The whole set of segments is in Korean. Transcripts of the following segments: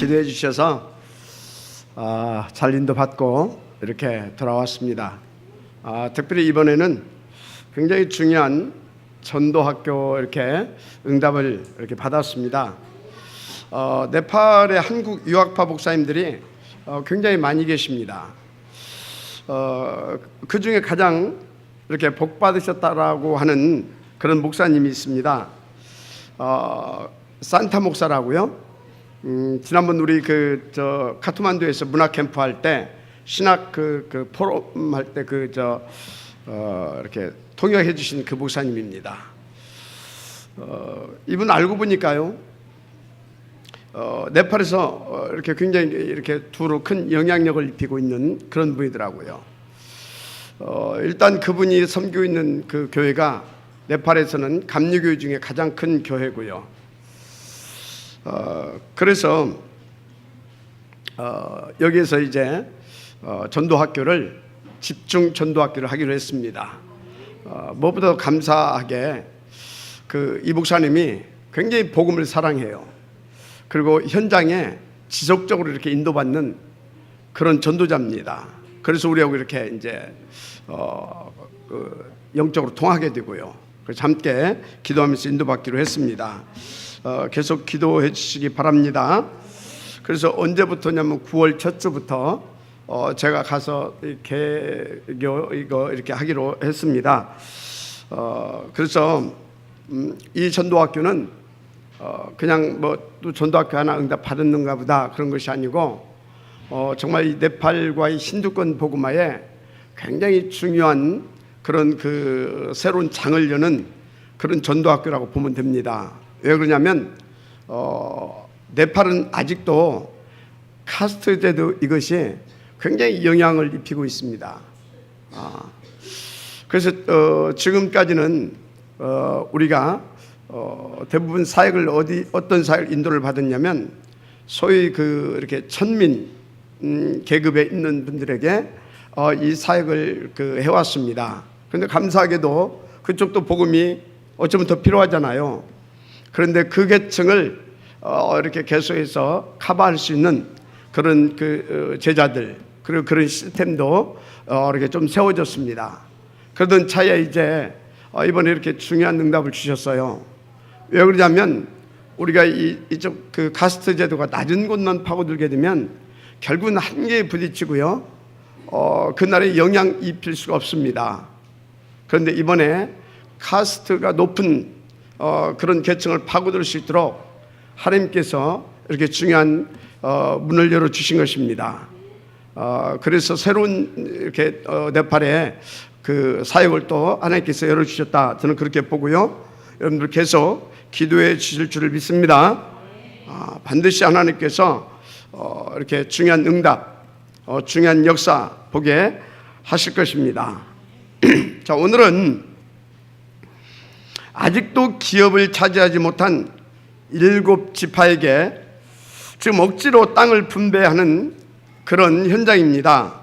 기도해 주셔서 잘 인도받고 이렇게 돌아왔습니다. 특별히 이번에는 굉장히 중요한 전도학교 이렇게 응답을 이렇게 받았습니다. 네팔의 한국 유학파 목사님들이 굉장히 많이 계십니다. 그 중에 가장 이렇게 복 받으셨다라고 하는 그런 목사님이 있습니다. 산타 목사라고요. 지난번 우리 카트만두에서 문화 캠프 할 때 신학 그 포럼 할 때 이렇게 통역해 주신 그 목사님입니다. 이분 알고 보니까요, 네팔에서 이렇게 굉장히 이렇게 두루 큰 영향력을 입히고 있는 그런 분이더라고요. 일단 그분이 섬기고 있는 그 교회가 네팔에서는 감리교회 중에 가장 큰 교회고요. 그래서 여기에서 이제 전도학교를 집중 전도학교를 하기로 했습니다. 무엇보다 감사하게 이 목사님이 굉장히 복음을 사랑해요. 그리고 현장에 지속적으로 이렇게 인도받는 그런 전도자입니다. 그래서 우리하고 이렇게 이제 영적으로 통하게 되고요. 그래서 함께 기도하면서 인도받기로 했습니다. 계속 기도해 주시기 바랍니다. 그래서 언제부터냐면 9월 첫 주부터 제가 가서 이거 이렇게 하기로 했습니다. 그래서 이 전도학교는 그냥 또 전도학교 하나 응답 받았는가 보다 그런 것이 아니고 정말 이 네팔과의 힌두권 복음화에 굉장히 중요한 그런 새로운 장을 여는 그런 전도학교라고 보면 됩니다. 왜 그러냐면 네팔은 아직도 카스트 제도 이것이 굉장히 영향을 입히고 있습니다. 그래서 지금까지는 우리가 대부분 사역을 어떤 사역 인도를 받았냐면 소위 이렇게 천민 계급에 있는 분들에게 이 사역을 해왔습니다. 그런데 감사하게도 그쪽도 복음이 어쩌면 더 필요하잖아요. 그런데 그 계층을 이렇게 계속해서 커버할 수 있는 그런 제자들 그리고 그런 시스템도 이렇게 좀 세워졌습니다. 그러던 차에 이제 이번에 이렇게 중요한 응답을 주셨어요. 왜 그러냐면 우리가 이쪽 카스트 제도가 낮은 곳만 파고들게 되면 결국은 한계에 부딪히고요. 그날에 영향 입힐 수가 없습니다. 그런데 이번에 카스트가 높은 그런 계층을 파고들 수 있도록 하나님께서 이렇게 중요한 문을 열어 주신 것입니다. 그래서 새로운 이렇게 네팔에 사역을 또 하나님께서 열어 주셨다. 저는 그렇게 보고요. 여러분들 계속 기도해 주실 줄을 믿습니다. 반드시 하나님께서 이렇게 중요한 응답, 중요한 역사 보게 하실 것입니다. 자, 오늘은 아직도 기업을 차지하지 못한 7 지파에게 지금 억지로 땅을 분배하는 그런 현장입니다.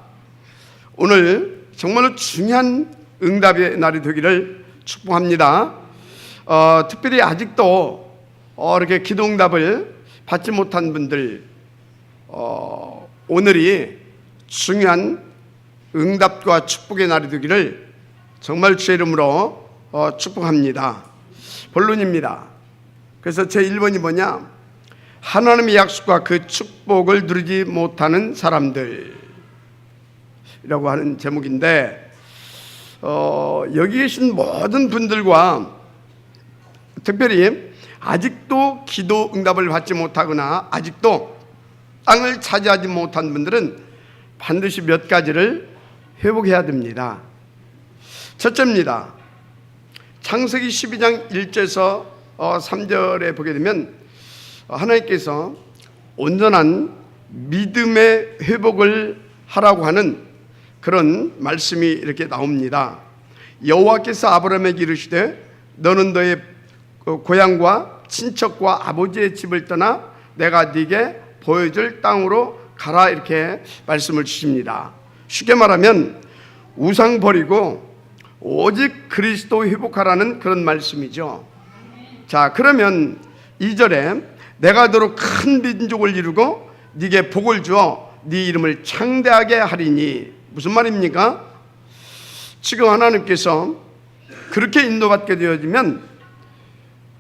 오늘 정말로 중요한 응답의 날이 되기를 축복합니다. 특별히 아직도 이렇게 기도 응답을 받지 못한 분들, 오늘이 중요한 응답과 축복의 날이 되기를 정말 주의 이름으로 축복합니다. 본론입니다. 그래서 제 1번이 뭐냐? 하나님의 약속과 그 축복을 누리지 못하는 사람들이라고 하는 제목인데, 여기 계신 모든 분들과 특별히 아직도 기도 응답을 받지 못하거나 아직도 땅을 차지하지 못한 분들은 반드시 몇 가지를 회복해야 됩니다. 첫째입니다. 창세기 12장 1절에서 3절에 보게 되면 하나님께서 온전한 믿음의 회복을 하라고 하는 그런 말씀이 이렇게 나옵니다. 여호와께서 아브라함에게 이르시되 너는 너의 고향과 친척과 아버지의 집을 떠나 내가 네게 보여줄 땅으로 가라, 이렇게 말씀을 주십니다. 쉽게 말하면 우상 버리고 오직 그리스도 회복하라는 그런 말씀이죠. 자, 그러면 2절에 내가 너로 큰 민족을 이루고 네게 복을 주어 네 이름을 창대하게 하리니. 무슨 말입니까? 지금 하나님께서 그렇게 인도받게 되어지면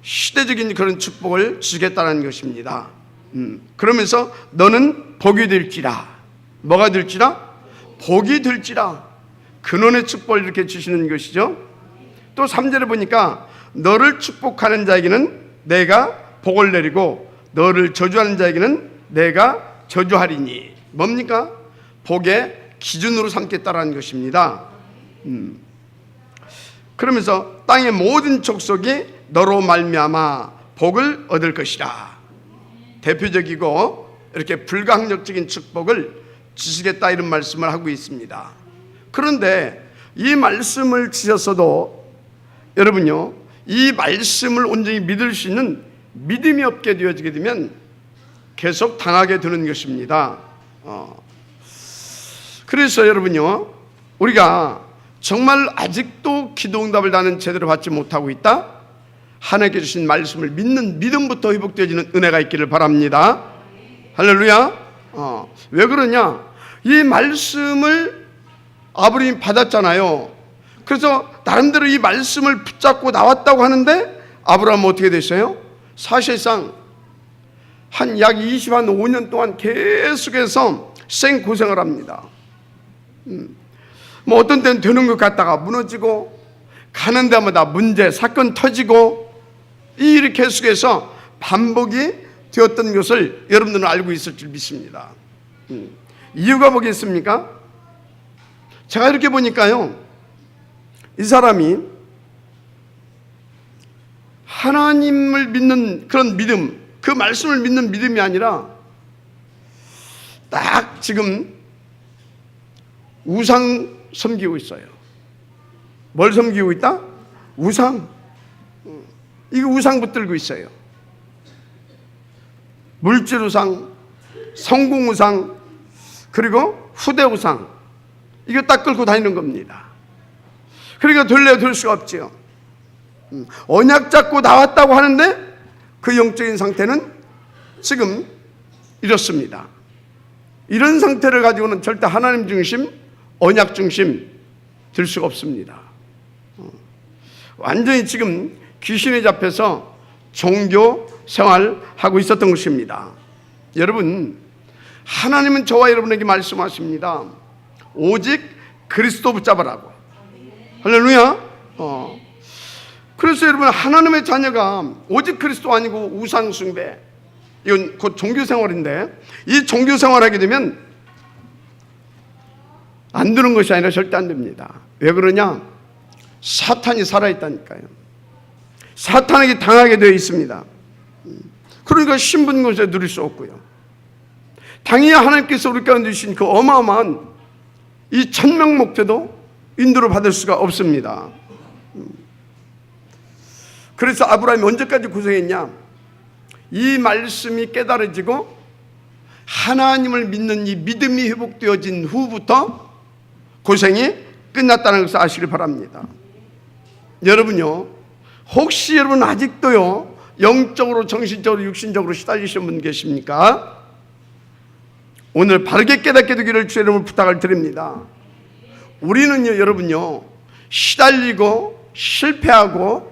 시대적인 그런 축복을 주겠다는 것입니다. 그러면서 너는 복이 될지라. 뭐가 될지라? 복이 될지라. 근원의 축복을 이렇게 주시는 것이죠. 또 3절에 보니까 너를 축복하는 자에게는 내가 복을 내리고 너를 저주하는 자에게는 내가 저주하리니. 뭡니까? 복의 기준으로 삼겠다라는 것입니다. 그러면서 땅의 모든 족속이 너로 말미암아 복을 얻을 것이라. 대표적이고 이렇게 불가항력적인 축복을 주시겠다 이런 말씀을 하고 있습니다. 그런데 이 말씀을 주셨어도 여러분요, 이 말씀을 온전히 믿을 수 있는 믿음이 없게 되어지게 되면 계속 당하게 되는 것입니다. 그래서 여러분요, 우리가 정말 아직도 기도응답을 나는 제대로 받지 못하고 있다? 하나님께 주신 말씀을 믿는 믿음부터 회복되어지는 은혜가 있기를 바랍니다. 할렐루야. 왜 그러냐? 이 말씀을 아브라함이 받았잖아요. 그래서 나름대로 이 말씀을 붙잡고 나왔다고 하는데 아브라함은 어떻게 됐어요? 사실상 한 약 25년 동안 계속해서 생고생을 합니다. 뭐 어떤 때는 되는 것 같다가 무너지고, 가는 데마다 문제, 사건 터지고, 이렇게 계속해서 반복이 되었던 것을 여러분들은 알고 있을 줄 믿습니다. 이유가 뭐겠습니까? 제가 이렇게 보니까요, 이 사람이 하나님을 믿는 그런 믿음, 그 말씀을 믿는 믿음이 아니라 딱 지금 우상 섬기고 있어요. 뭘 섬기고 있다? 우상. 이거 우상 붙들고 있어요. 물질 우상, 성공 우상, 그리고 후대 우상. 이거 딱 끌고 다니는 겁니다. 그러니까 될래야 될 수가 없죠. 언약 잡고 나왔다고 하는데 그 영적인 상태는 지금 이렇습니다. 이런 상태를 가지고는 절대 하나님 중심, 언약 중심 될 수가 없습니다. 완전히 지금 귀신에 잡혀서 종교 생활하고 있었던 것입니다. 여러분, 하나님은 저와 여러분에게 말씀하십니다. 오직 그리스도 붙잡으라고. 할렐루야. 그래서 여러분, 하나님의 자녀가 오직 그리스도 아니고 우상 숭배, 이건 곧 종교 생활인데, 이 종교 생활하게 되면 안 되는 것이 아니라 절대 안 됩니다. 왜 그러냐? 사탄이 살아있다니까요. 사탄에게 당하게 되어 있습니다. 그러니까 신분 권세 누릴 수 없고요. 당연히 하나님께서 우리 가운데 주신 그 어마어마한 이 천명 목표도 인도를 받을 수가 없습니다. 그래서 아브라함이 언제까지 고생했냐? 이 말씀이 깨달아지고 하나님을 믿는 이 믿음이 회복되어진 후부터 고생이 끝났다는 것을 아시길 바랍니다. 여러분요, 혹시 여러분 아직도요 영적으로, 정신적으로, 육신적으로 시달리시는 분 계십니까? 오늘 바르게 깨닫게 되기를 주의 이름으로 부탁을 드립니다. 우리는요, 여러분요, 시달리고 실패하고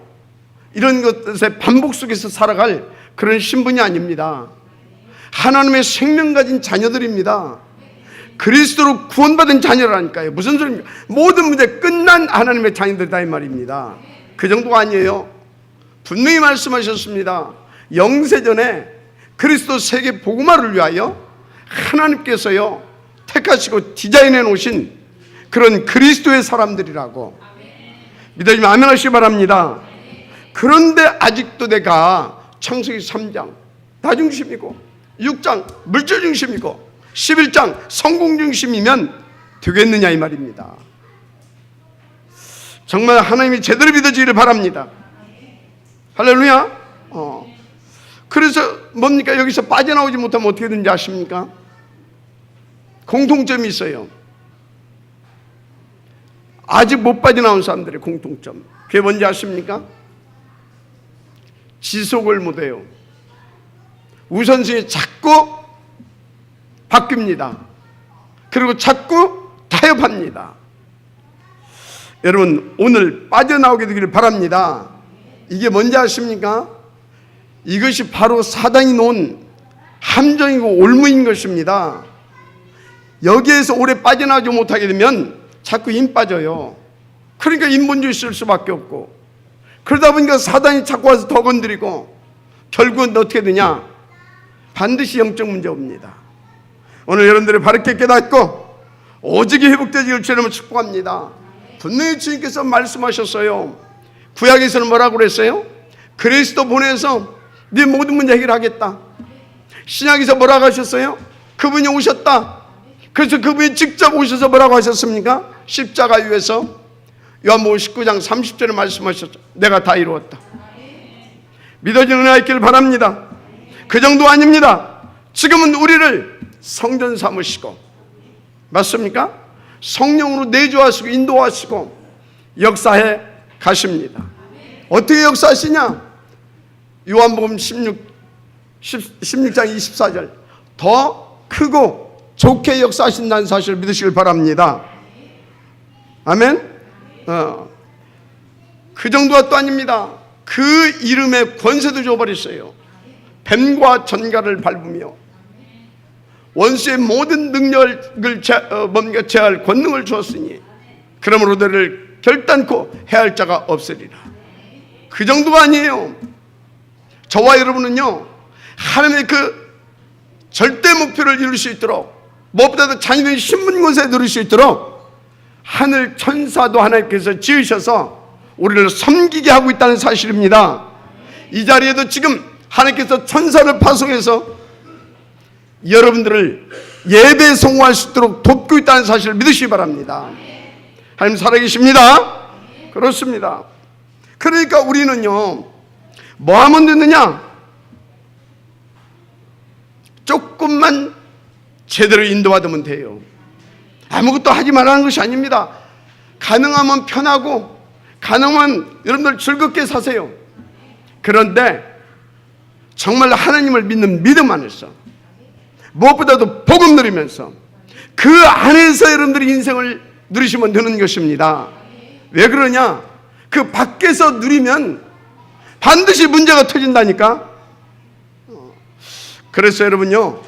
이런 것의 반복 속에서 살아갈 그런 신분이 아닙니다. 하나님의 생명 가진 자녀들입니다. 그리스도로 구원받은 자녀라니까요. 무슨 소리입니까? 모든 문제 끝난 하나님의 자녀들이다 이 말입니다. 그 정도가 아니에요. 분명히 말씀하셨습니다. 영세전에 그리스도 세계 복음화를 위하여 하나님께서요 택하시고 디자인해 놓으신 그런 그리스도의 사람들이라고 믿어지면 아멘 하시기 바랍니다. 그런데 아직도 내가 창세기 3장 나 중심이고 6장 물질 중심이고 11장 성공 중심이면 되겠느냐 이 말입니다. 정말 하나님이 제대로 믿어지기를 바랍니다. 할렐루야. 그래서 뭡니까? 여기서 빠져나오지 못하면 어떻게 되는지 아십니까? 공통점이 있어요. 아직 못 빠져나온 사람들의 공통점, 그게 뭔지 아십니까? 지속을 못해요. 우선순위 자꾸 바뀝니다. 그리고 자꾸 타협합니다. 여러분, 오늘 빠져나오게 되기를 바랍니다. 이게 뭔지 아십니까? 이것이 바로 사단이 놓은 함정이고 올무인 것입니다. 여기에서 오래 빠져나오지 못하게 되면 자꾸 힘 빠져요. 그러니까 인본주의 쓸 수밖에 없고, 그러다 보니까 사단이 자꾸 와서 더 건드리고, 결국은 어떻게 되냐? 반드시 영적 문제 옵니다. 오늘 여러분들이 바르게 깨닫고 오직이 회복되기를 주님을 축복합니다. 분명히 주님께서 말씀하셨어요. 구약에서는 뭐라고 그랬어요? 그리스도 보내서 네 모든 문제 해결하겠다. 신약에서 뭐라고 하셨어요? 그분이 오셨다. 그래서 그분이 직접 오셔서 뭐라고 하셨습니까? 십자가 위에서 요한복음 19장 30절에 말씀하셨죠. 내가 다 이루었다. 믿어지는 은혜가 있기를 바랍니다. 그 정도 아닙니다. 지금은 우리를 성전 삼으시고, 맞습니까? 성령으로 내주하시고 인도하시고 역사해 가십니다. 어떻게 역사하시냐? 요한복음 16장 24절 더 크고 좋게 역사하신다는 사실을 믿으시길 바랍니다. 아멘. 그 정도가 또 아닙니다. 그 이름에 권세도 줘버렸어요. 뱀과 전갈을 밟으며 원수의 모든 능력을 제할 권능을 주었으니 그러므로 너를 결단코 해할 자가 없으리라. 그 정도가 아니에요. 저와 여러분은요, 하나님의 그 절대 목표를 이룰 수 있도록, 무엇보다도 자녀의 신분 권세에 누릴 수 있도록 하늘 천사도 하나님께서 지으셔서 우리를 섬기게 하고 있다는 사실입니다. 이 자리에도 지금 하나님께서 천사를 파송해서 여러분들을 예배에 성공할 수 있도록 돕고 있다는 사실을 믿으시기 바랍니다. 하나님 살아계십니다. 그렇습니다. 그러니까 우리는요, 뭐 하면 되느냐? 조금만 제대로 인도받으면 돼요. 아무것도 하지 말라는 것이 아닙니다. 가능하면 편하고, 가능하면 여러분들 즐겁게 사세요. 그런데 정말 하나님을 믿는 믿음 안에서, 무엇보다도 복음 누리면서 그 안에서 여러분들이 인생을 누리시면 되는 것입니다. 왜 그러냐? 그 밖에서 누리면 반드시 문제가 터진다니까. 그래서 여러분요,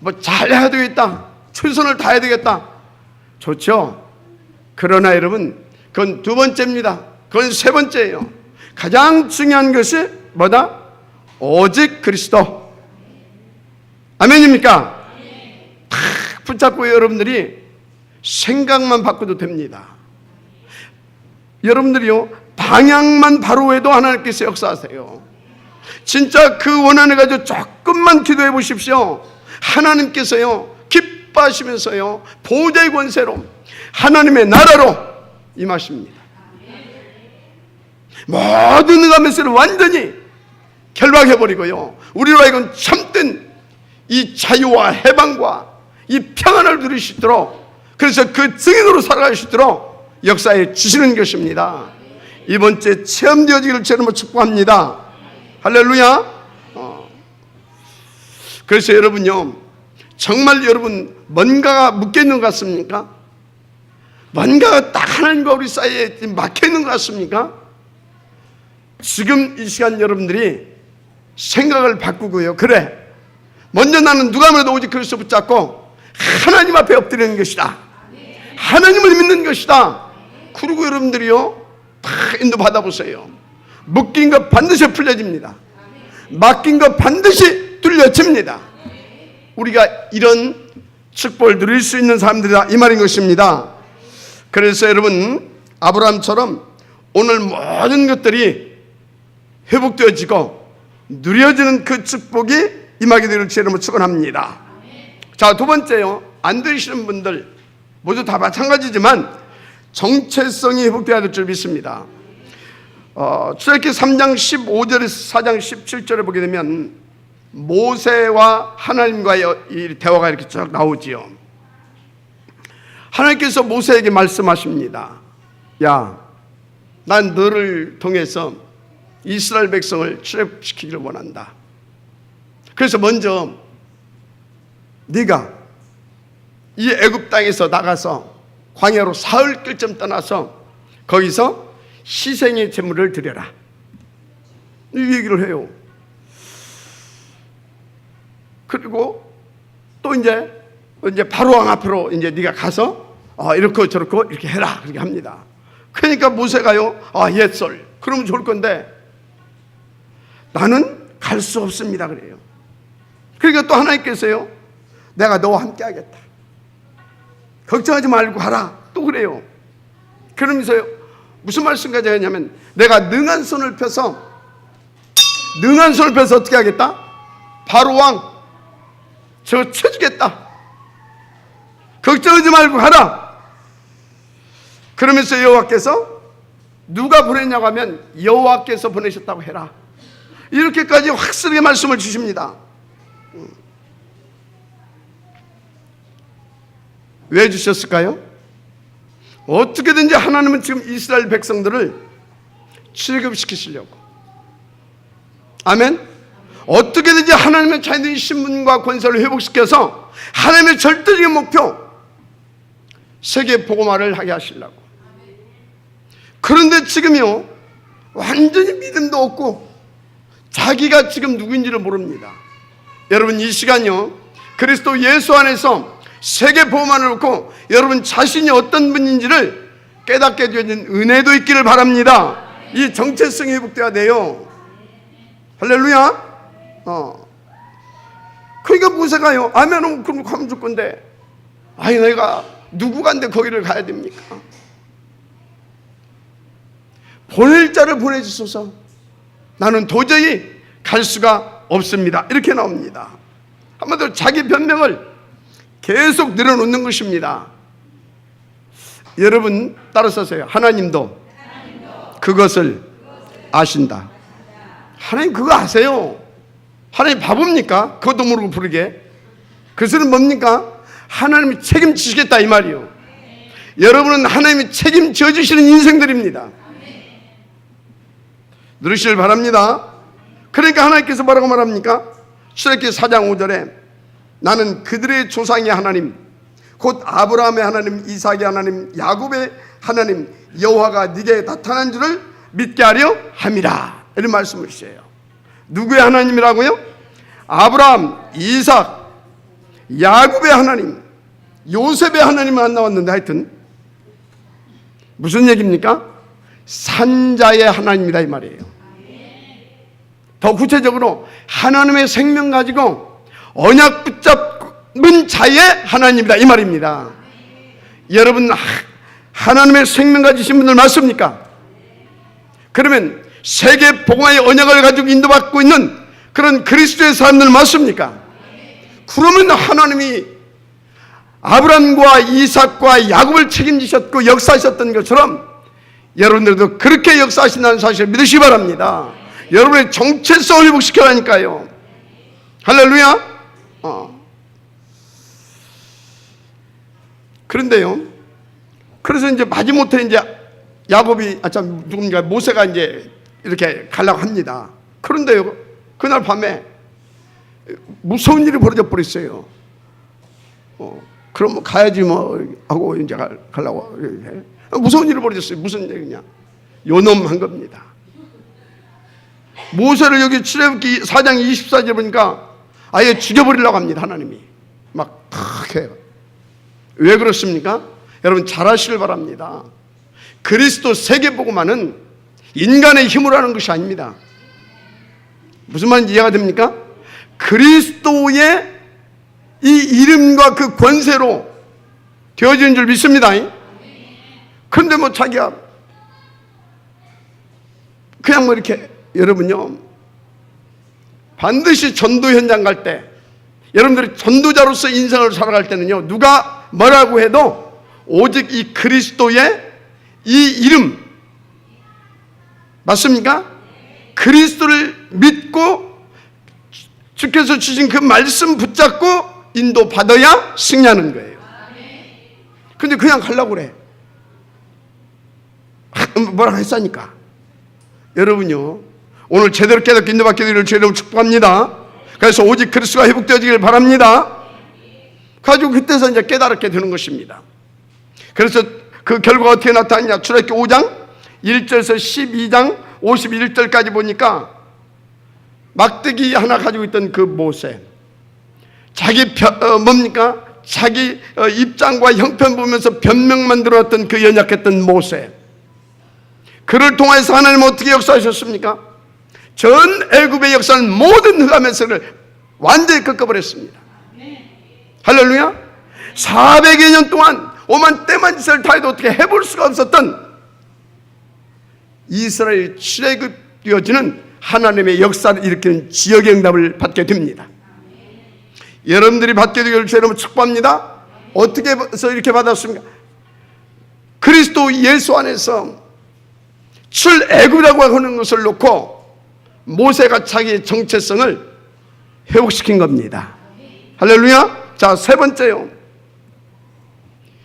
뭐 잘해야 되겠다, 최선을 다해야 되겠다, 좋죠. 그러나 여러분, 그건 두 번째입니다. 그건 세 번째예요. 가장 중요한 것이 뭐다? 오직 그리스도. 아멘입니까? 탁 붙잡고 여러분들이 생각만 바꿔도 됩니다. 여러분들이요, 방향만 바로 해도 하나님께서 역사하세요. 진짜 그 원한을 가지고 조금만 기도해 보십시오. 하나님께서요, 기뻐하시면서요, 보좌의 권세로 하나님의 나라로 임하십니다. 모든 의감에서는 완전히 결박해버리고요, 우리로 하여금 참된 이 자유와 해방과 이 평안을 누릴 수 있도록, 그래서 그 증인으로 살아갈 수 있도록 역사에 주시는 것입니다. 이번 주에 체험되어지기를 주님으로 축복합니다. 할렐루야. 그래서 여러분요, 정말 여러분 뭔가가 묶여있는 것 같습니까? 뭔가가 딱 하나님과 우리 사이에 막혀있는 것 같습니까? 지금 이 시간 여러분들이 생각을 바꾸고요, 그래, 먼저 나는 누가 뭐래도 오직 그리스도 붙잡고 하나님 앞에 엎드리는 것이다, 하나님을 믿는 것이다. 그리고 여러분들이요, 다 인도 받아보세요. 묶인 것 반드시 풀려집니다. 맡긴 것 반드시 뚫려집니다. 우리가 이런 축복을 누릴 수 있는 사람들이다, 이 말인 것입니다. 그래서 여러분, 아브라함처럼 오늘 모든 것들이 회복되어지고 누려지는 그 축복이 임하게 되기를 주님으로 축원합니다. 자, 두 번째요, 안 들으시는 분들 모두 다 마찬가지지만 정체성이 회복되어야 될 줄 믿습니다. 출애굽기 3장 15절에서 4장 17절에 보게 되면 모세와 하나님과의 이 대화가 이렇게 쭉 나오지요. 하나님께서 모세에게 말씀하십니다. 야, 난 너를 통해서 이스라엘 백성을 출애굽시키기를 원한다. 그래서 먼저 네가 이 애굽 땅에서 나가서 광야로 사흘쯤 떠나서 거기서 희생의 제물을 드려라. 이 얘기를 해요. 그리고 또 이제 바로왕 앞으로 이제 네가 가서 이렇게 저렇게 이렇게 해라 그렇게 합니다. 그러니까 모세가요, 옛설 그러면 좋을 건데 나는 갈 수 없습니다 그래요. 그러니까 또 하나님께서요, 내가 너와 함께 하겠다, 걱정하지 말고 가라 또 그래요. 그러면서요 무슨 말씀까지 하냐면 내가 능한 손을 펴서 어떻게 하겠다? 바로왕 저 쳐주겠다, 걱정하지 말고 가라. 그러면서 여호와께서 누가 보냈냐고 하면 여호와께서 보내셨다고 해라. 이렇게까지 확실하게 말씀을 주십니다. 왜 주셨을까요? 어떻게든지 하나님은 지금 이스라엘 백성들을 출애굽시키시려고. 아멘. 어떻게든지 하나님은 자기들의 신분과 권세를 회복시켜서 하나님의 절대적인 목표 세계 복음화를 하게 하시려고. 그런데 지금요 완전히 믿음도 없고 자기가 지금 누구인지를 모릅니다. 여러분 이 시간요 그리스도 예수 안에서 세계 복음화를 놓고 여러분 자신이 어떤 분인지를 깨닫게 되는 은혜도 있기를 바랍니다. 이 정체성이 회복돼야 돼요. 할렐루야. 그러니까 모세가요, 아멘, 그럼 가면 줄 건데, 내가 누구간데 거기를 가야 됩니까? 보낼 자를 보내주소서. 나는 도저히 갈 수가 없습니다. 이렇게 나옵니다. 한마디로 자기 변명을 계속 늘어놓는 것입니다. 여러분 따라서세요. 하나님도 그것을 아신다. 하나님 그거 아세요. 하나님 바보입니까? 그것도 모르고 부르게. 그 소리는 뭡니까? 하나님이 책임지시겠다 이 말이요. 여러분은 하나님이 책임져 주시는 인생들입니다. 들으시길 바랍니다. 그러니까 하나님께서 뭐라고 말합니까? 출애굽기 4장 5절에 나는 그들의 조상의 하나님 곧 아브라함의 하나님, 이삭의 하나님, 야곱의 하나님 여호와가 네게 나타난 줄을 믿게 하려 함이라. 이런 말씀을 주세요. 누구의 하나님이라고요? 아브라함, 이삭, 야곱의 하나님, 요셉의 하나님은 안 나왔는데 하여튼 무슨 얘기입니까? 산자의 하나님이다 이 말이에요. 더 구체적으로 하나님의 생명 가지고 언약 붙잡은 자의 하나님이다 이 말입니다. 여러분 하나님의 생명 가지신 분들 맞습니까? 그러면 세계 복음화의 언약을 가지고 인도받고 있는 그런 그리스도의 사람들 맞습니까? 그러면 하나님이 아브라함과 이삭과 야곱을 책임지셨고 역사하셨던 것처럼 여러분들도 그렇게 역사하신다는 사실을 믿으시기 바랍니다. 여러분의 정체성을 회복시켜라니까요. 할렐루야. 그런데요, 그래서 이제 마지못해 이제 야곱이 누군가 모세가 이제 이렇게 가려고 합니다. 그런데요 그날 밤에 무서운 일이 벌어져 버렸어요. 그럼 뭐 가야지 뭐 하고 이제 가려고 무서운 일이 벌어졌어요. 무슨 얘기냐? 요놈한 겁니다. 모세를 여기 출애굽기 4장 24절 보니까 아예 죽여버리려고 합니다. 하나님이 막 탁 해요. 왜 그렇습니까? 여러분 잘 아시길 바랍니다. 그리스도 세계복음화는 인간의 힘으로 하는 것이 아닙니다. 무슨 말인지 이해가 됩니까? 그리스도의 이 이름과 그 권세로 되어지는 줄 믿습니다. 그런데 뭐 자기가 그냥 뭐 이렇게, 여러분요 반드시 전도 현장 갈 때, 여러분들이 전도자로서 인생을 살아갈 때는요 누가 뭐라고 해도 오직 이 그리스도의 이 이름 맞습니까? 그리스도를 믿고 주께서 주신 그 말씀 붙잡고 인도받아야 승리하는 거예요. 근데 그냥 가려고 그래. 뭐라고 했으니까. 여러분요 오늘 제대로 깨닫고 인도받게 되기를 주님으로 축복합니다. 그래서 오직 그리스도가 회복되어지길 바랍니다. 가지고 그때서 이제 깨달게 되는 것입니다. 그래서 그 결과가 어떻게 나타났냐? 출애굽기 5장 1절에서 12장 51절까지 보니까 막대기 하나 가지고 있던 그 모세, 자기 뭡니까? 자기 입장과 형편 보면서 변명만 들어왔던 그 연약했던 모세, 그를 통해서 하나님은 어떻게 역사하셨습니까? 전 애굽의 역사는 모든 흑암에서를 완전히 꺾어버렸습니다. 할렐루야. 400여 년 동안 오만 때만 짓을 다 해도 어떻게 해볼 수가 없었던 이스라엘 출애굽되어지는 하나님의 역사를 일으키는 지역의 응답을 받게 됩니다. 여러분들이 받게 되기를 주님으로 축복합니다. 어떻게 해서 이렇게 받았습니까? 그리스도 예수 안에서 출애굽이라고 하는 것을 놓고 모세가 자기의 정체성을 회복시킨 겁니다. 할렐루야. 자, 세 번째요.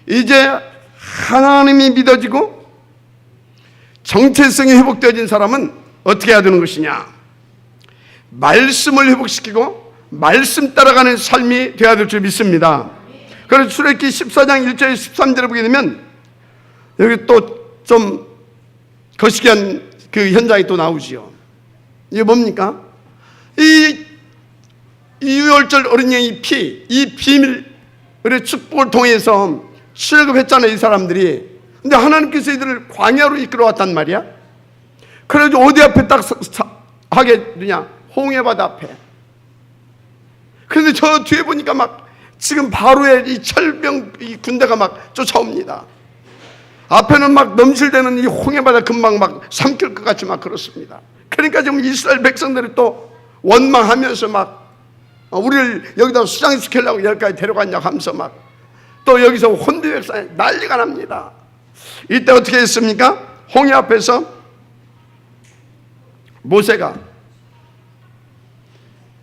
이제 하나님이 믿어지고 정체성이 회복되어진 사람은 어떻게 해야 되는 것이냐? 말씀을 회복시키고 말씀 따라가는 삶이 되어야 될 줄 믿습니다. 그래서 출애굽기 14장 1절 13절을 보게 되면 여기 또 좀 거시기한 그 현장이 또 나오지요. 이게 뭡니까? 이 유월절 어린 양의 피, 이 비밀의 축복을 통해서 출애굽했잖아요, 이 사람들이. 근데 하나님께서 이들을 광야로 이끌어왔단 말이야. 그래가지고 어디 앞에 딱 하게 되냐? 홍해바다 앞에. 그런데 저 뒤에 보니까 막 지금 바로의 이 철병 이 군대가 막 쫓아옵니다. 앞에는 막 넘실대는 이 홍해바다 금방 막 삼킬 것 같이 막 그렇습니다. 그러니까 지금 이스라엘 백성들이 또 원망하면서 막 우리를 여기다 수장시키려고 여기까지 데려갔냐고 하면서 막 또 여기서 혼두백산에 난리가 납니다. 이때 어떻게 했습니까? 홍해 앞에서 모세가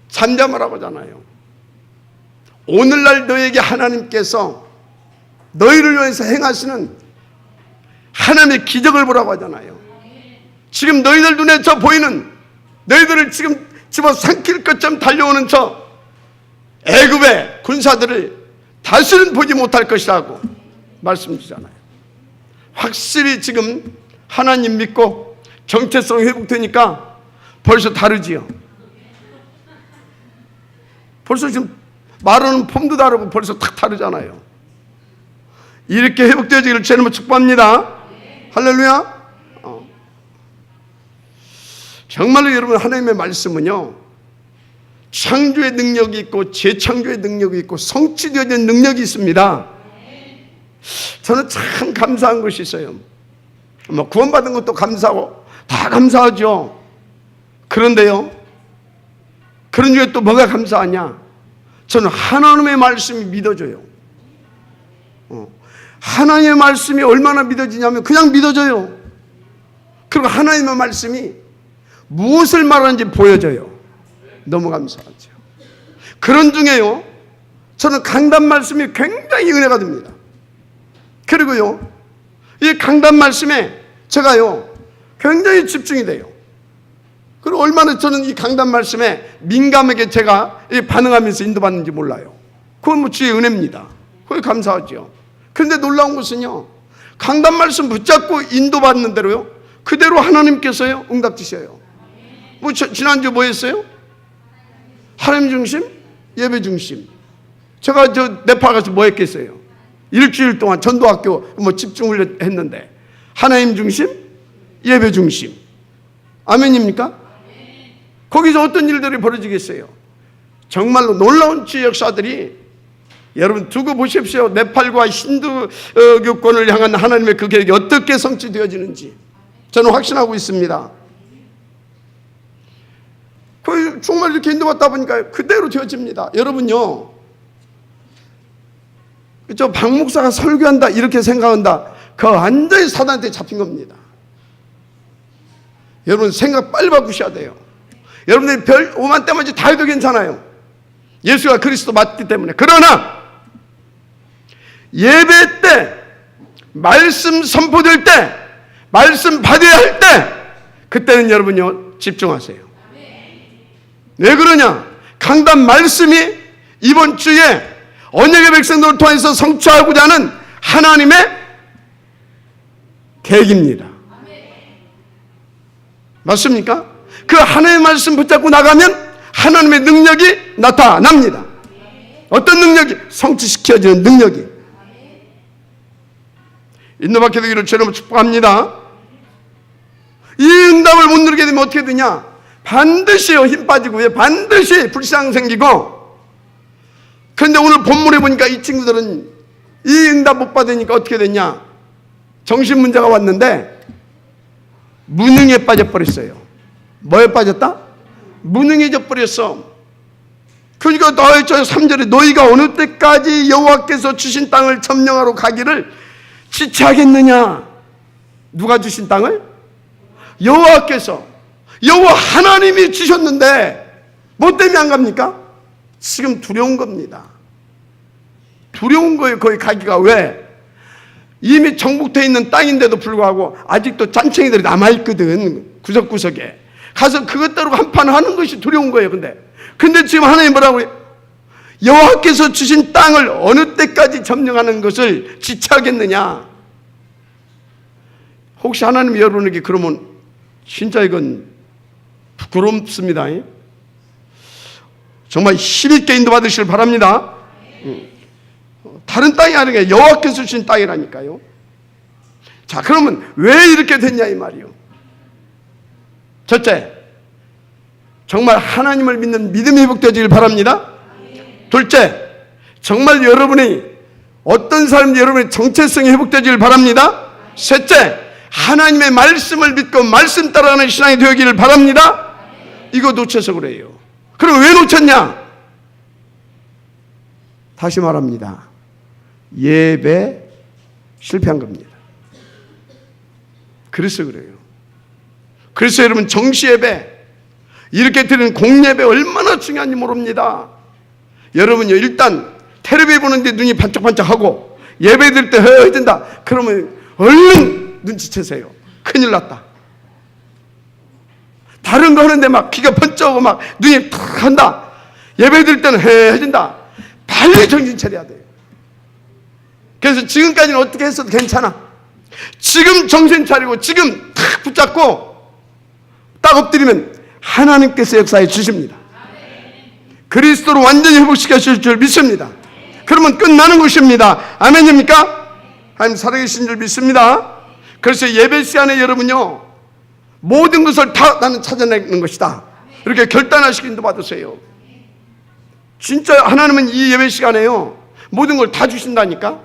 잠잠하라고 하잖아요. 오늘날 너에게 하나님께서 너희를 위해서 행하시는 하나님의 기적을 보라고 하잖아요. 지금 너희들 눈에 저 보이는, 너희들을 지금 집어 삼킬 것처럼 달려오는 저 애굽의 군사들을 다시는 보지 못할 것이라고 말씀 주잖아요. 확실히 지금 하나님 믿고 정체성 회복되니까 벌써 다르지요. 벌써 지금 말하는 폼도 다르고 벌써 탁 다르잖아요. 이렇게 회복되어지기를 주님으로 축복합니다. 할렐루야. 정말로 여러분, 하나님의 말씀은요, 창조의 능력이 있고 재창조의 능력이 있고 성취되어진 능력이 있습니다. 저는 참 감사한 것이 있어요. 뭐 구원받은 것도 감사하고 다 감사하죠. 그런데요, 그런 중에 또 뭐가 감사하냐? 저는 하나님의 말씀이 믿어져요. 하나님의 말씀이 얼마나 믿어지냐면 그냥 믿어져요. 그리고 하나님의 말씀이 무엇을 말하는지 보여져요. 너무 감사하죠. 그런 중에요, 저는 강단 말씀이 굉장히 은혜가 됩니다. 그리고요, 이 강단 말씀에 제가요 굉장히 집중이 돼요. 그리고 얼마나 저는 이 강단 말씀에 민감하게 제가 반응하면서 인도받는지 몰라요. 그건 뭐 주의 은혜입니다. 그게 감사하죠. 그런데 놀라운 것은요, 강단 말씀 붙잡고 인도받는 대로요, 그대로 하나님께서요 응답 주셔요. 뭐 지난주 뭐 했어요? 하나님 중심, 예배 중심. 제가 저 네팔 가서 뭐 했겠어요? 일주일 동안 전도학교 뭐 집중을 했는데 하나님 중심, 예배 중심. 아멘입니까? 거기서 어떤 일들이 벌어지겠어요? 정말로 놀라운 주의 역사들이, 여러분 두고 보십시오. 네팔과 힌두교권을 향한 하나님의 그 계획이 어떻게 성취되어지는지 저는 확신하고 있습니다. 정말 이렇게 인도받다 보니까 그대로 되어집니다. 여러분요, 저 박 목사가 설교한다 이렇게 생각한다, 그 완전히 사단한테 잡힌 겁니다. 여러분 생각 빨리 바꾸셔야 돼요. 여러분들이 별 5만 때만지 다 해도 괜찮아요. 예수가 그리스도 맞기 때문에. 그러나 예배 때, 말씀 선포될 때, 말씀 받아야 할 때, 그때는 여러분요 집중하세요. 왜 그러냐? 강단 말씀이 이번 주에 언약의 백성들을 통해서 성취하고자 하는 하나님의 계획입니다. 맞습니까? 그 하나님의 말씀 붙잡고 나가면 하나님의 능력이 나타납니다. 어떤 능력이? 성취시켜지는 능력이. 인도받게 되기를 주님으로 축복합니다. 이 응답을 못 누리게 되면 어떻게 되냐? 반드시 힘 빠지고 반드시 불상 생기고. 그런데 오늘 본문에 보니까 이 친구들은 이 응답 못 받으니까 어떻게 됐냐? 정신 문제가 왔는데 무능에 빠져버렸어요. 뭐에 빠졌다? 무능해져 버렸어. 그러니까 3절에 너희가 어느 때까지 여호와께서 주신 땅을 점령하러 가기를 지체하겠느냐? 누가 주신 땅을? 여호와께서, 여호와 하나님이 주셨는데 뭐 때문에 안 갑니까? 지금 두려운 겁니다. 두려운 거예요. 거기 가기가. 왜? 이미 정복되어 있는 땅인데도 불구하고 아직도 짠챙이들이 남아있거든. 구석구석에 가서 그것대로 한판 하는 것이 두려운 거예요. 근데 지금 하나님 뭐라고 해요? 여호와께서 주신 땅을 어느 때까지 점령하는 것을 지체하겠느냐? 혹시 하나님이 여러분에게 그러면 진짜 이건 부끄럽습니다. 정말 힘있게 인도받으시길 바랍니다. 다른 땅이 아니라 여호와께서 주신 땅이라니까요. 자, 그러면 왜 이렇게 됐냐 이 말이요. 첫째, 정말 하나님을 믿는 믿음이 회복되기를 바랍니다. 둘째, 정말 여러분이 어떤 사람인지 여러분의 정체성이 회복되기를 바랍니다. 셋째, 하나님의 말씀을 믿고 말씀 따라가는 신앙이 되기를 바랍니다. 이거 놓쳐서 그래요. 그럼 왜 놓쳤냐? 다시 말합니다. 예배 실패한 겁니다. 그래서 그래요. 그래서 여러분 정시예배, 이렇게 드리는 공예배 얼마나 중요한지 모릅니다. 여러분요, 일단 텔레비 보는데 눈이 반짝반짝하고 예배 드릴 때 헤어야 된다. 그러면 얼른 눈치채세요. 큰일 났다. 다른 거 하는데 막 귀가 번쩍하고 막 눈이 탁 한다. 예배 드릴 때는 헤어진다. 빨리 정신 차려야 돼요. 그래서 지금까지는 어떻게 했어도 괜찮아. 지금 정신 차리고 지금 탁 붙잡고 딱 엎드리면 하나님께서 역사해 주십니다. 그리스도로 완전히 회복시켜 주실 줄 믿습니다. 그러면 끝나는 것입니다. 아멘입니까? 하나님 살아계신 줄 믿습니다. 그래서 예배 시간에 여러분요, 모든 것을 다 나는 찾아내는 것이다, 이렇게 결단하시기 인도받으세요. 진짜 하나님은 이 예배 시간에요, 모든 걸 다 주신다니까.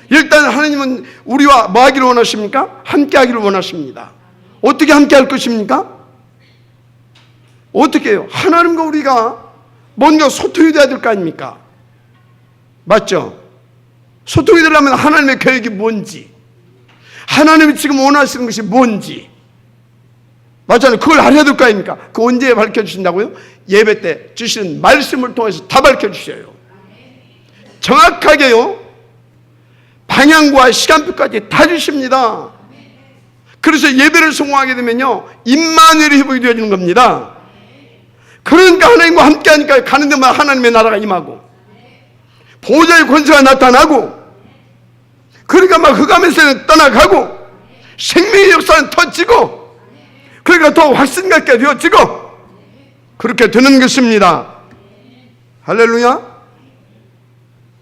일단 하나님은 우리와 뭐 하기를 원하십니까? 함께 하기를 원하십니다. 어떻게 함께 할 것입니까? 어떻게 해요? 하나님과 우리가 뭔가 소통이 돼야 될 거 아닙니까? 맞죠? 소통이 되려면 하나님의 계획이 뭔지, 하나님이 지금 원하시는 것이 뭔지, 맞잖아요. 그걸 알아야 될 거 아닙니까? 그 언제 밝혀주신다고요? 예배 때 주시는 말씀을 통해서 다 밝혀주셔요. 정확하게요, 방향과 시간표까지 다 주십니다. 그래서 예배를 성공하게 되면요, 임마누엘이 회복이 되어지는 겁니다. 그러니까 하나님과 함께 하니까 가는 데마다 하나님의 나라가 임하고 보호자의 권세가 나타나고, 그러니까 막 흑암에서는 떠나가고 생명의 역사는 터지고, 그러니까 더 확신같게 되어지고 그렇게 되는 것입니다. 할렐루야.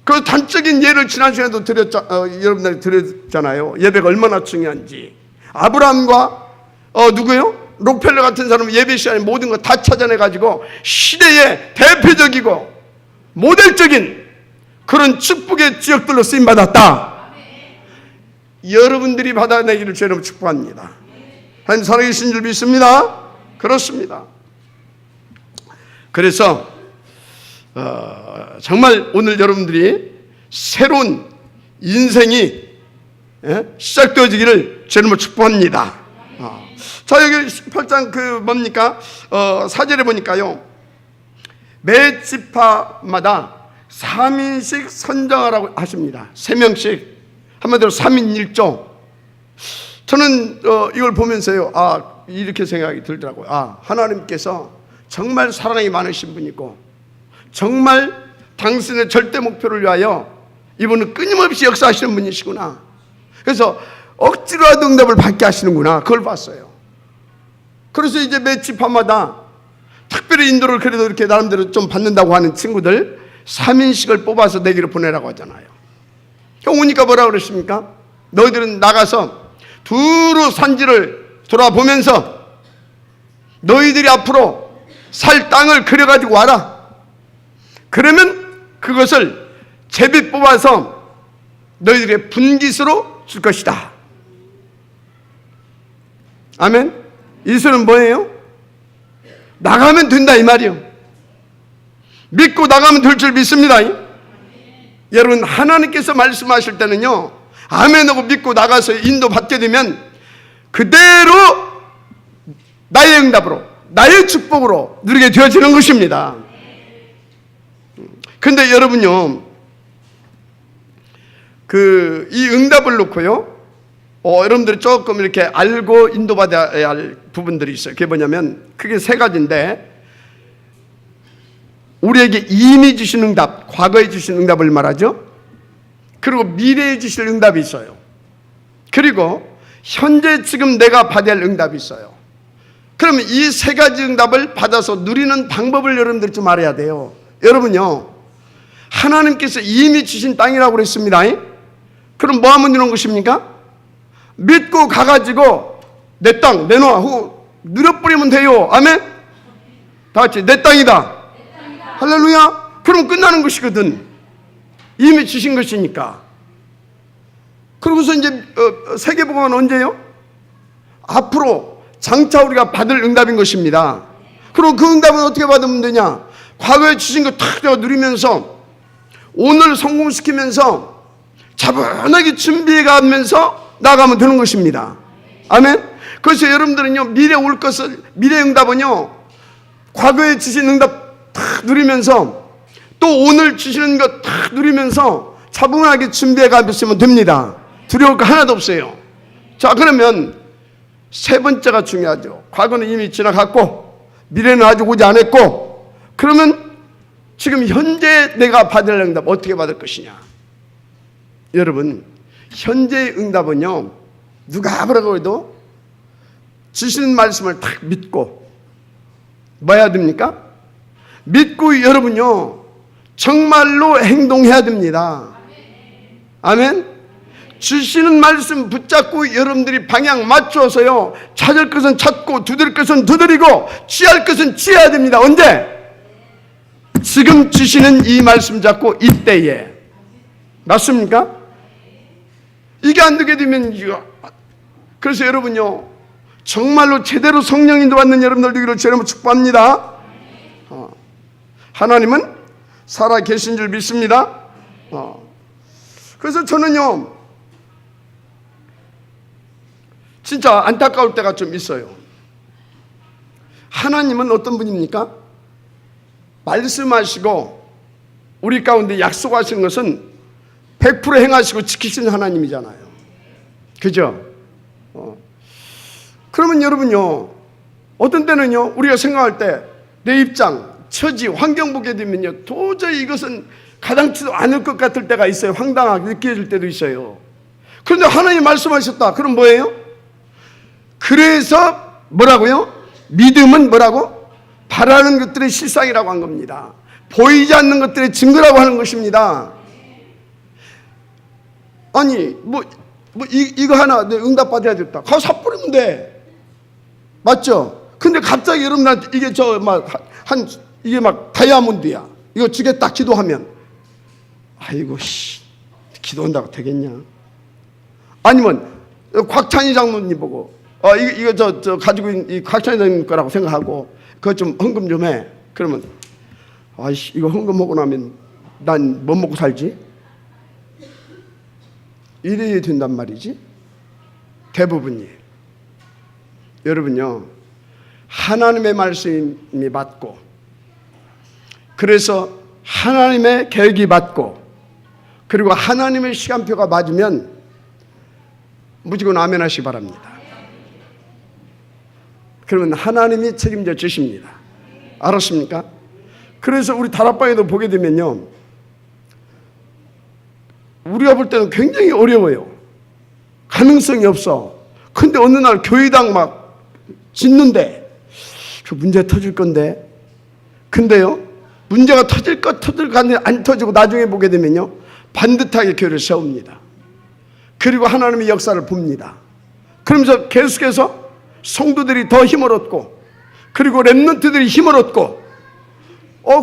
그 단적인 예를 지난 시간에도 여러분들이 드렸잖아요. 예배가 얼마나 중요한지. 아브라함과 누구요? 록펠러 같은 사람은 예배 시간에 모든 거 다 찾아내가지고 시대의 대표적이고 모델적인 그런 축복의 지역들로 쓰임받았다. 여러분들이 받아내기를 주님 축복합니다. 하나님 살아계신 줄 믿습니다. 그렇습니다. 그래서 정말 오늘 여러분들이 새로운 인생이 시작되어지기를 주님을 축복합니다. 자, 여기 18장 그 뭡니까? 4절에 보니까요, 매 지파마다 3인씩 선정하라고 하십니다. 3명씩. 한마디로 3인 1조. 저는 이걸 보면서요, 이렇게 생각이 들더라고요. 하나님께서 정말 사랑이 많으신 분이고 정말 당신의 절대 목표를 위하여 이분은 끊임없이 역사하시는 분이시구나. 그래서 억지로라도 응답을 받게 하시는구나. 그걸 봤어요. 그래서 이제 매 집합마다 특별히 인도를 그래도 이렇게 나름대로 좀 받는다고 하는 친구들 3인씩을 뽑아서 내기로 보내라고 하잖아요. 오니까 뭐라 그러십니까? 너희들은 나가서 두루 산지를 돌아보면서 너희들이 앞으로 살 땅을 그려가지고 와라. 그러면 그것을 제비 뽑아서 너희들의 분깃으로 줄 것이다. 아멘. 이 소리는 뭐예요? 나가면 된다 이 말이요. 믿고 나가면 될 줄 믿습니다. 여러분, 하나님께서 말씀하실 때는요, 아멘하고 믿고 나가서 인도 받게 되면 그대로 나의 응답으로, 나의 축복으로 누리게 되어지는 것입니다. 근데 여러분요, 이 응답을 놓고요, 여러분들이 조금 이렇게 알고 인도받아야 할 부분들이 있어요. 그게 뭐냐면, 그게 세 가지인데, 우리에게 이미 주신 응답, 과거에 주신 응답을 말하죠. 그리고 미래에 주실 응답이 있어요. 그리고 현재 지금 내가 받아야 할 응답이 있어요. 그러면 이 세 가지 응답을 받아서 누리는 방법을 여러분들 좀 알아야 돼요. 여러분요, 하나님께서 이미 주신 땅이라고 그랬습니다. 그럼 뭐 하면 되는 것입니까? 믿고 가가지고 내 땅 내놔 하고 누려버리면 돼요. 아멘? 다 같이 내 땅이다. 할렐루야. 그럼 끝나는 것이거든. 이미 주신 것이니까. 그러고서 이제 세계복음은 언제요? 앞으로 장차 우리가 받을 응답인 것입니다. 그리고 그 응답은 어떻게 받으면 되냐? 과거에 주신 거 탁 누리면서 오늘 성공시키면서 차분하게 준비해가면서 나가면 되는 것입니다. 아멘. 그래서 여러분들은요, 미래 올 것을, 미래 응답은요, 과거에 주신 응답 탁 누리면서 또 오늘 주시는 것 탁 누리면서 차분하게 준비해 가시면 됩니다. 두려울 거 하나도 없어요. 자, 그러면 세 번째가 중요하죠. 과거는 이미 지나갔고 미래는 아직 오지 않았고, 그러면 지금 현재 내가 받을 응답 어떻게 받을 것이냐? 여러분, 현재의 응답은요, 누가 뭐라고 해도 주시는 말씀을 딱 믿고 뭐 해야 됩니까? 믿고 여러분요, 정말로 행동해야 됩니다. 아멘. 주시는 말씀 붙잡고 여러분들이 방향 맞춰서요, 찾을 것은 찾고 두드릴 것은 두드리고 취할 것은 취해야 됩니다. 언제? 지금 주시는 이 말씀 잡고 이때에. 맞습니까? 이게 안 되게 되면 그래서 여러분요, 정말로 제대로 성령 인도 받는 여러분들 되기를 주님으로 축복합니다. 하나님은 살아 계신 줄 믿습니다. 그래서 저는요, 진짜 안타까울 때가 좀 있어요. 하나님은 어떤 분입니까? 말씀하시고 우리 가운데 약속하시는 것은 100% 행하시고 지키시는 하나님이잖아요. 그죠? 그러면 여러분요, 어떤 때는요, 우리가 생각할 때 내 입장, 처지, 환경 보게 되면요, 도저히 이것은 가당치도 않을 것 같을 때가 있어요. 황당하게 느껴질 때도 있어요. 그런데 하나님 말씀하셨다. 그럼 뭐예요? 그래서 뭐라고요? 믿음은 뭐라고? 바라는 것들의 실상이라고 한 겁니다. 보이지 않는 것들의 증거라고 하는 것입니다. 아니 이거 하나 내 응답받아야 됐다. 가서 삽버리면 돼. 맞죠? 근데 갑자기 여러분한테 이게 이게 막 다이아몬드야. 이거 주겠다 기도하면, 아이고 기도한다고 되겠냐? 아니면 곽찬희 장로님 보고 이거 저 가지고 있는 이 곽찬희 장로님 거라고 생각하고 그거 좀 헌금 좀 해. 그러면 이거 헌금 먹고 나면 난 뭐 먹고 살지? 이래야 된단 말이지. 대부분이. 여러분요, 하나님의 말씀이 맞고, 그래서 하나님의 계획이 맞고, 그리고 하나님의 시간표가 맞으면 무조건 아멘 하시기 바랍니다. 그러면 하나님이 책임져 주십니다. 알았습니까? 그래서 우리 다락방에도 보게 되면요, 우리가 볼 때는 굉장히 어려워요. 가능성이 없어. 근데 어느 날 교회당 막 짓는데 그 문제 터질 건데, 근데요 문제가 터질 것 안 터지고 나중에 보게 되면요 반듯하게 교회를 세웁니다. 그리고 하나님의 역사를 봅니다. 그러면서 계속해서 성도들이 더 힘을 얻고, 그리고 렘넌트들이 힘을 얻고,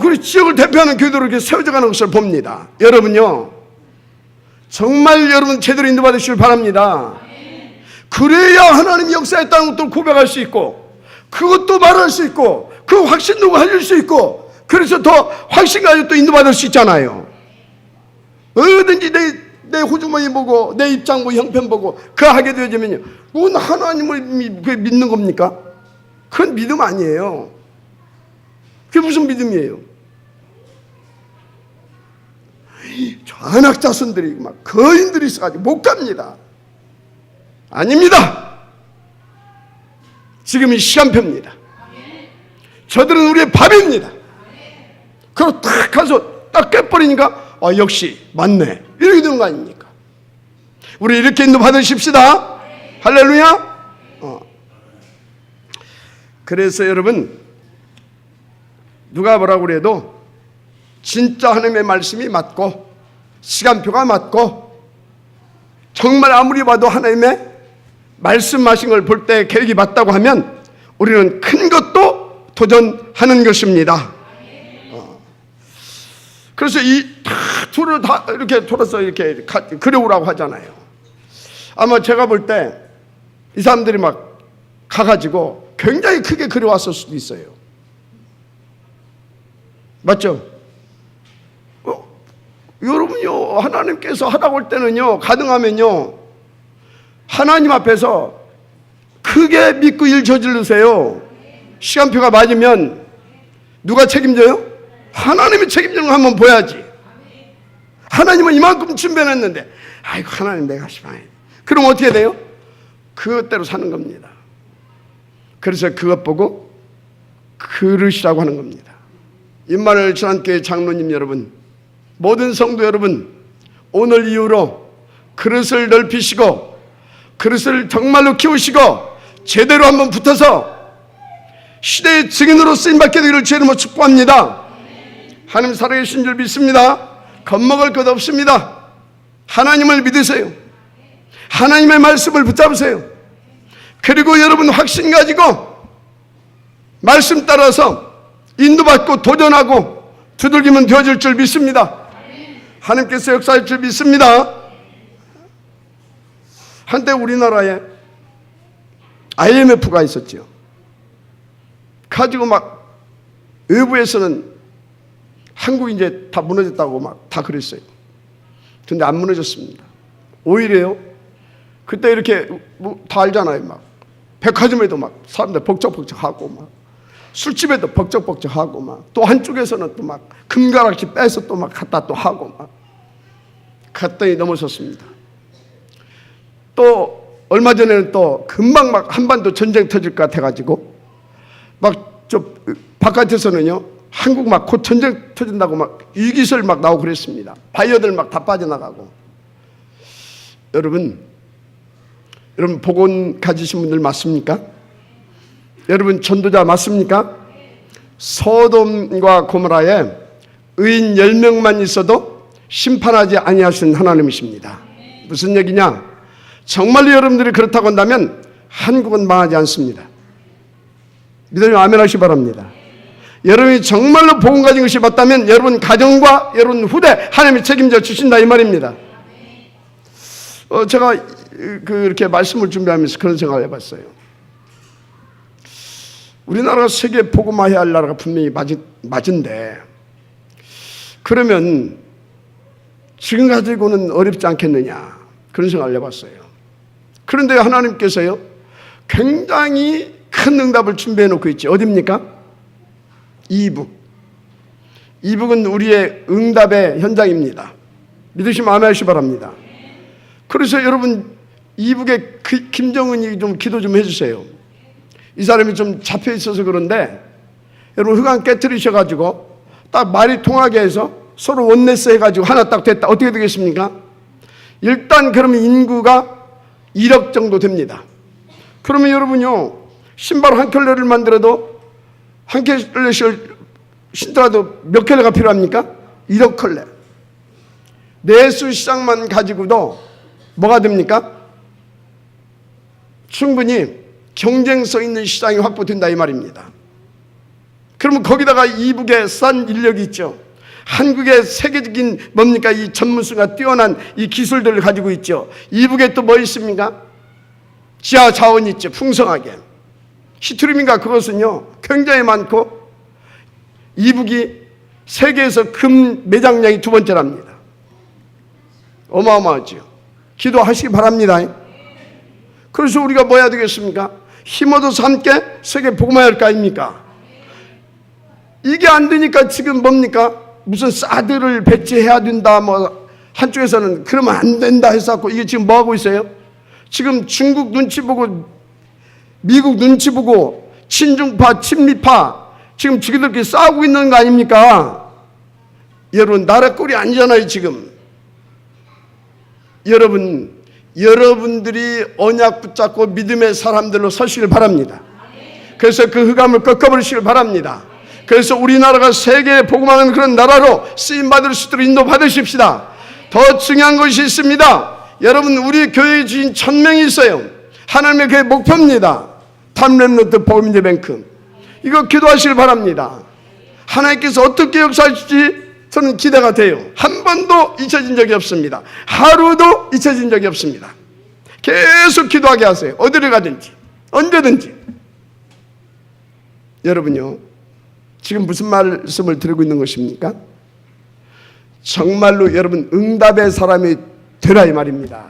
그리고 지역을 대표하는 교회들로 이렇게 세워져가는 것을 봅니다. 여러분요 정말 여러분 제대로 인도받으시길 바랍니다. 그래야 하나님 역사했다는 것도 고백할 수 있고, 그것도 말할 수 있고, 그 확신도 가질 수 있고, 그래서 더 확신 가지고 또 인도받을 수 있잖아요. 어디든지 내 호주머니 보고 내 입장 보고 형편 보고 그거 하게 되어지면요 뭔 하나님을 믿는 겁니까? 그건 믿음 아니에요. 그게 무슨 믿음이에요? 저 안학자손들이 막 거인들이 있어가지고 못 갑니다. 아닙니다. 지금이 시간표입니다. 저들은 우리의 밥입니다. 그리고 딱 가서 딱 깨버리니까 역시 맞네 이렇게 되는 거 아닙니까? 우리 이렇게 인도 받으십시다. 할렐루야. 그래서 여러분 누가 뭐라고 그래도 진짜 하나님의 말씀이 맞고 시간표가 맞고 정말 아무리 봐도 하나님의 말씀하신 걸 볼 때 계획이 맞다고 하면 우리는 큰 것도 도전하는 것입니다. 그래서 이 둘을 다 이렇게 돌아서 이렇게 그려오라고 하잖아요. 아마 제가 볼 때 이 사람들이 막 가가지고 굉장히 크게 그려왔을 수도 있어요. 맞죠? 여러분요 하나님께서 하라고 할 때는요 가능하면요 하나님 앞에서 크게 믿고 일 저지르세요. 시간표가 맞으면 누가 책임져요? 하나님이 책임지는 거 한번 보야지. 하나님은 이만큼 준비해놨는데 아이고 하나님 내가 심하네. 그럼 어떻게 돼요? 그것대로 사는 겁니다. 그래서 그것 보고 그릇이라고 하는 겁니다. 임마누엘 전환교회 장로님 여러분, 모든 성도 여러분, 오늘 이후로 그릇을 넓히시고 그릇을 정말로 키우시고 제대로 한번 붙어서 시대의 증인으로 쓰임받게 되기를 주의 이름으로 축복합니다. 하나님 살아계신 줄 믿습니다. 겁먹을 것 없습니다. 하나님을 믿으세요. 하나님의 말씀을 붙잡으세요. 그리고 여러분 확신 가지고 말씀 따라서 인도받고 도전하고 두들기면 되어질 줄 믿습니다. 하나님께서 역사할 줄 믿습니다. 한때 우리나라에 IMF가 있었죠. 가지고 막 외부에서는 한국이 이제 다 무너졌다고 막 다 그랬어요. 근데 안 무너졌습니다. 오히려요. 그때 이렇게 다 알잖아요. 막 백화점에도 막 사람들 벅적벅적하고 막 술집에도 벅적벅적하고 막 또 한쪽에서는 또 막 금가락지 빼서 또 막 갖다 또 하고 막 갔더니 넘어섰습니다. 또 얼마 전에는 또 금방 막 한반도 전쟁 터질 것 같아가지고 막 저 바깥에서는요 한국 막 곧 전쟁 터진다고 막 위기설 막 나오고 그랬습니다. 바이어들 막 다 빠져나가고. 여러분 복음 가지신 분들 맞습니까? 여러분 전도자 맞습니까? 소돔과 고모라에 의인 10명만 있어도 심판하지 아니하신 하나님이십니다. 무슨 얘기냐? 정말로 여러분들이 그렇다고 한다면 한국은 망하지 않습니다. 믿으면 아멘 하시기 바랍니다. 여러분이 정말로 복음 가진 것이 맞다면 여러분 가정과 여러분 후대 하나님이 책임져 주신다 이 말입니다. 제가 그렇게 말씀을 준비하면서 그런 생각을 해봤어요. 우리나라가 세계 복음화해야 할 나라가 분명히 맞은데 그러면 지금 가지고는 어렵지 않겠느냐 그런 생각을 해봤어요. 그런데 하나님께서요 굉장히 큰 응답을 준비해 놓고 있지. 어디입니까? 이북. 이북은 우리의 응답의 현장입니다. 믿으시면 아멘 하시기 바랍니다. 그래서 여러분 이북의 김정은이 좀 기도 좀 해주세요. 이 사람이 좀 잡혀 있어서 그런데 여러분 흑암 깨트리셔가지고 딱 말이 통하게 해서 서로 원네스 해가지고 하나 딱 됐다. 어떻게 되겠습니까? 일단 그러면 인구가 1억 정도 됩니다. 그러면 여러분요, 신발 한 켤레를 만들어도 한 켤레씩 신더라도 몇 켤레가 필요합니까? 1억 켤레. 내수 시장만 가지고도 뭐가 됩니까? 충분히 경쟁성 있는 시장이 확보된다 이 말입니다. 그러면 거기다가 이북에 싼 인력이 있죠. 한국의 세계적인 뭡니까? 이 전문성과 뛰어난 이 기술들을 가지고 있죠. 이북에 또 뭐 있습니까? 지하 자원이 있죠. 풍성하게. 히트륨인가 그것은요 굉장히 많고, 이북이 세계에서 금 매장량이 2번째랍니다. 어마어마하죠. 기도하시기 바랍니다. 그래서 우리가 뭐 해야 되겠습니까? 힘 얻어서 함께 세계 복음화해야 할 거 아닙니까? 이게 안 되니까 지금 뭡니까? 무슨 사드를 배치해야 된다, 뭐 한쪽에서는 그러면 안 된다 해서 이게 지금 뭐 하고 있어요? 지금 중국 눈치 보고 미국 눈치 보고 친중파 친미파 지금 지그들끼리 싸우고 있는 거 아닙니까? 여러분 나라 꼴이 아니잖아요 지금. 여러분들이 언약 붙잡고 믿음의 사람들로 서시길 바랍니다. 그래서 그 흑암을 꺾어버리시길 바랍니다. 그래서 우리나라가 세계에 복음하는 그런 나라로 쓰임받을 수 있도록 인도받으십시다. 더 중요한 것이 있습니다. 여러분 우리 교회에 주인 1000명이 있어요. 하나님의 교회 목표입니다. 탐렘넌트 복음인재 뱅크. 이거 기도하시길 바랍니다. 하나님께서 어떻게 역사하실지 저는 기대가 돼요. 한 번도 잊혀진 적이 없습니다. 하루도 잊혀진 적이 없습니다. 계속 기도하게 하세요. 어디를 가든지 언제든지. 여러분요 지금 무슨 말씀을 드리고 있는 것입니까? 정말로 여러분 응답의 사람이 되라 이 말입니다.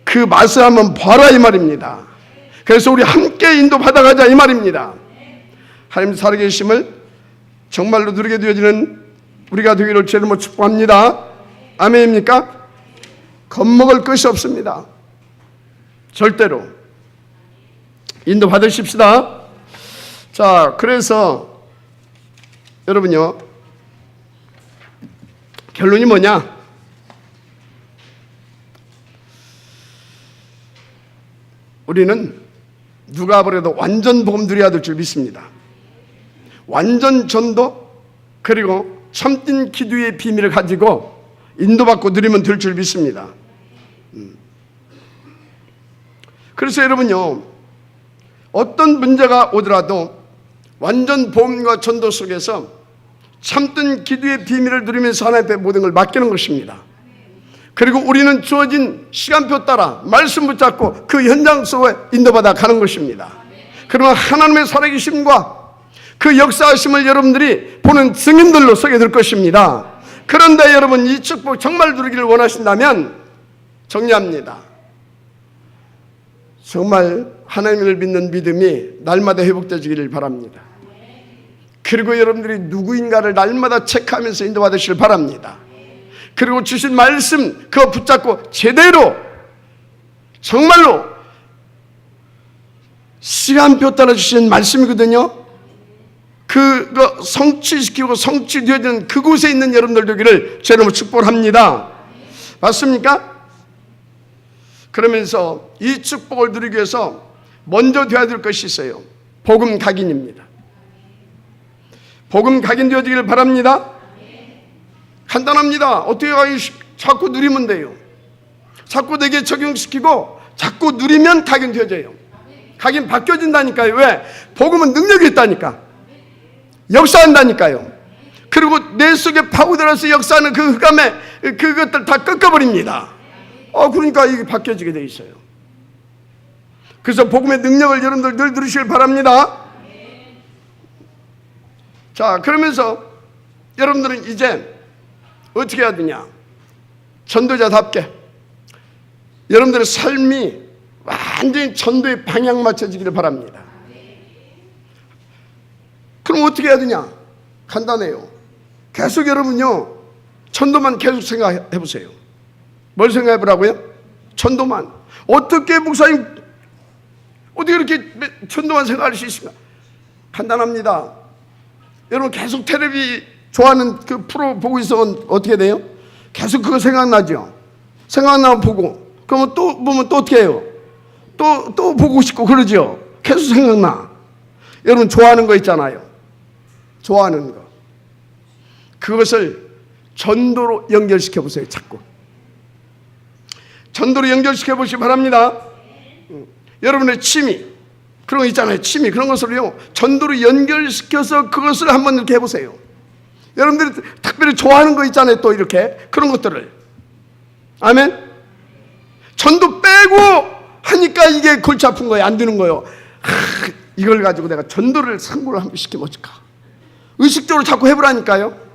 그 맛을 한번 봐라 이 말입니다. 그래서 우리 함께 인도받아가자 이 말입니다. 하나님 살아계심을 정말로 누리게 되어지는 우리가 되기를 주님으로 축복합니다. 아멘입니까? 겁먹을 것이 없습니다. 절대로 인도받으십시다. 자, 그래서 여러분요 결론이 뭐냐? 우리는 누가 보래도 완전 복음 누려야 될 줄 믿습니다. 완전 전도 그리고 참된 기도의 비밀을 가지고 인도받고 누리면 될 줄 믿습니다. 그래서 여러분요 어떤 문제가 오더라도 완전 복음과 전도 속에서 참된 기도의 비밀을 누리면서 하나님 앞에 모든 걸 맡기는 것입니다. 그리고 우리는 주어진 시간표 따라 말씀 붙잡고 그 현장 속에 인도받아 가는 것입니다. 그러면 하나님의 살아계심과 그 역사하심을 여러분들이 보는 증인들로 서게 될 것입니다. 그런데 여러분 이 축복 정말 누리기를 원하신다면 정리합니다. 정말 하나님을 믿는 믿음이 날마다 회복되기를 바랍니다. 그리고 여러분들이 누구인가를 날마다 체크하면서 인도받으시길 바랍니다. 그리고 주신 말씀 그거 붙잡고 제대로 정말로 시간표 따라 주신 말씀이거든요. 그거 성취시키고 성취되어지는 그곳에 있는 여러분들 되기를 제 이름으로 축복합니다. 맞습니까? 그러면서 이 축복을 누리기 위해서 먼저 되어야 될 것이 있어요. 복음 각인입니다. 복음 각인되어지기를 바랍니다. 간단합니다. 어떻게 자꾸 누리면 돼요. 자꾸 내게 적용시키고 자꾸 누리면 각인되어져요. 각인 바뀌어진다니까요. 왜? 복음은 능력이 있다니까. 역사한다니까요. 그리고 내 속에 파고들어서 역사하는 그 흑암에 그것들 다 꺾어버립니다. 그러니까 이게 바뀌어지게 돼 있어요. 그래서 복음의 능력을 여러분들 늘 들으시길 바랍니다. 자, 그러면서 여러분들은 이제 어떻게 해야 되냐? 전도자답게 여러분들의 삶이 완전히 전도의 방향 맞춰지기를 바랍니다. 그럼 어떻게 해야 되냐? 간단해요. 계속 여러분요 전도만 계속 생각해 보세요. 뭘 생각해 보라고요? 전도만. 어떻게 목사님 어떻게 이렇게 전도만 생각할 수 있을까? 간단합니다. 여러분 계속 텔레비 좋아하는 그 프로 보고 있으면 어떻게 돼요? 계속 그거 생각나죠? 생각나면 보고, 그러면 또 보면 또 어떻게 해요? 또 보고 싶고 그러죠. 계속 생각나. 여러분 좋아하는 거 있잖아요. 좋아하는 거. 그것을 전도로 연결시켜 보세요. 자꾸 전도로 연결시켜 보시기 바랍니다. 여러분의 취미 그런 거 있잖아요. 취미 그런 것을요 전도로 연결시켜서 그것을 한번 이렇게 해보세요. 여러분들이 특별히 좋아하는 거 있잖아요. 또 이렇게 그런 것들을 아멘. 전도 빼고 하니까 이게 골치 아픈 거예요. 안 되는 거예요. 이걸 가지고 내가 전도를 상고를 한번 시키면 어떨까? 의식적으로 자꾸 해보라니까요.